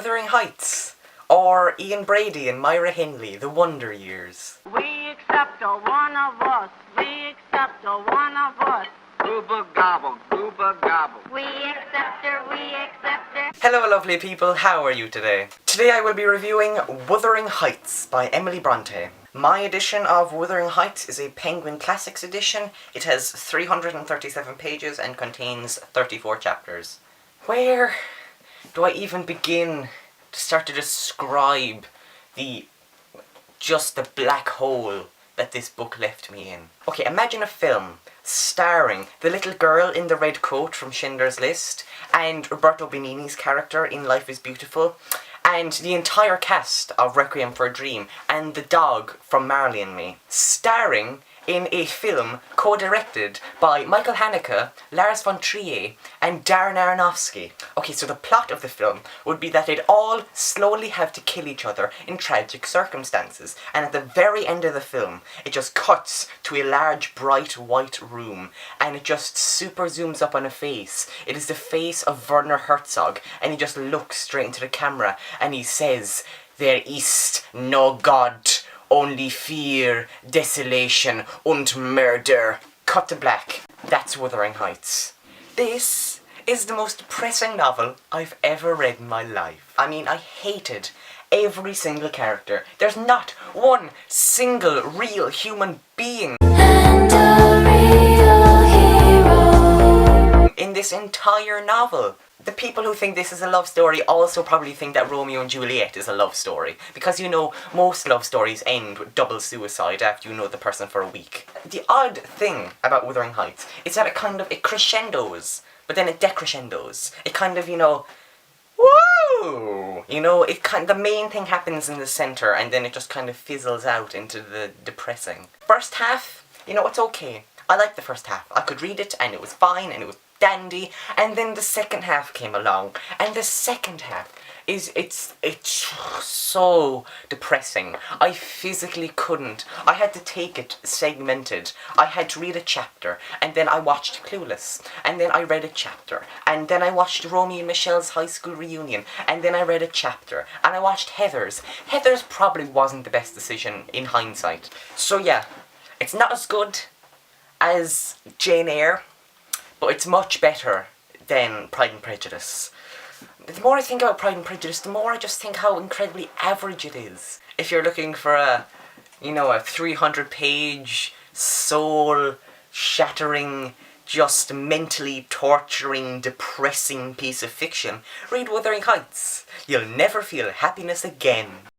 Wuthering Heights, or Ian Brady and Myra Hindley, The Wonder Years. We accept a one of us. We accept a one of us. Gooba gobble, gooba gobble. We accept her, we accept her. Hello lovely people, how are you today? Today I will be reviewing Wuthering Heights by Emily Brontë. My edition of Wuthering Heights is a Penguin Classics edition. It has 337 pages and contains 34 chapters. Where do I even begin to start to describe the black hole that this book left me in? Okay, imagine a film starring the little girl in the red coat from Schindler's List and Roberto Benigni's character in Life is Beautiful and the entire cast of Requiem for a Dream and the dog from Marley and Me, starring in a film co-directed by Michael Haneke, Lars von Trier and Darren Aronofsky. Okay, so the plot of the film would be that they'd all slowly have to kill each other in tragic circumstances, and at the very end of the film it just cuts to a large bright white room and it just super zooms up on a face. It is the face of Werner Herzog and he just looks straight into the camera and he says, "There ist no God, only fear, desolation und murder." Cut to black. That's Wuthering Heights. This is the most depressing novel I've ever read in my life. I mean, I hated every single character. There's not one single real human being in this entire novel. The people who think this is a love story also probably think that Romeo and Juliet is a love story. Because you know, most love stories end with double suicide after you know the person for a week. The odd thing about Wuthering Heights is that it crescendos, but then it decrescendos. It kind of, you know, woo! You know, the main thing happens in the centre and then it just kind of fizzles out into the depressing. First half, you know, it's okay. I liked the first half. I could read it and it was fine and it was dandy, and then the second half came along, and the second half it's so depressing. I physically couldn't. I had to take it segmented. I had to read a chapter, and then I watched Clueless, and then I read a chapter, and then I watched Romy and Michelle's high school reunion, and then I read a chapter, and I watched Heathers. Heathers probably wasn't the best decision in hindsight. So yeah, it's not as good as Jane Eyre, but it's much better than Pride and Prejudice. The more I think about Pride and Prejudice, the more I just think how incredibly average it is. If you're looking for a 300-page, soul-shattering, just mentally torturing, depressing piece of fiction, read Wuthering Heights. You'll never feel happiness again.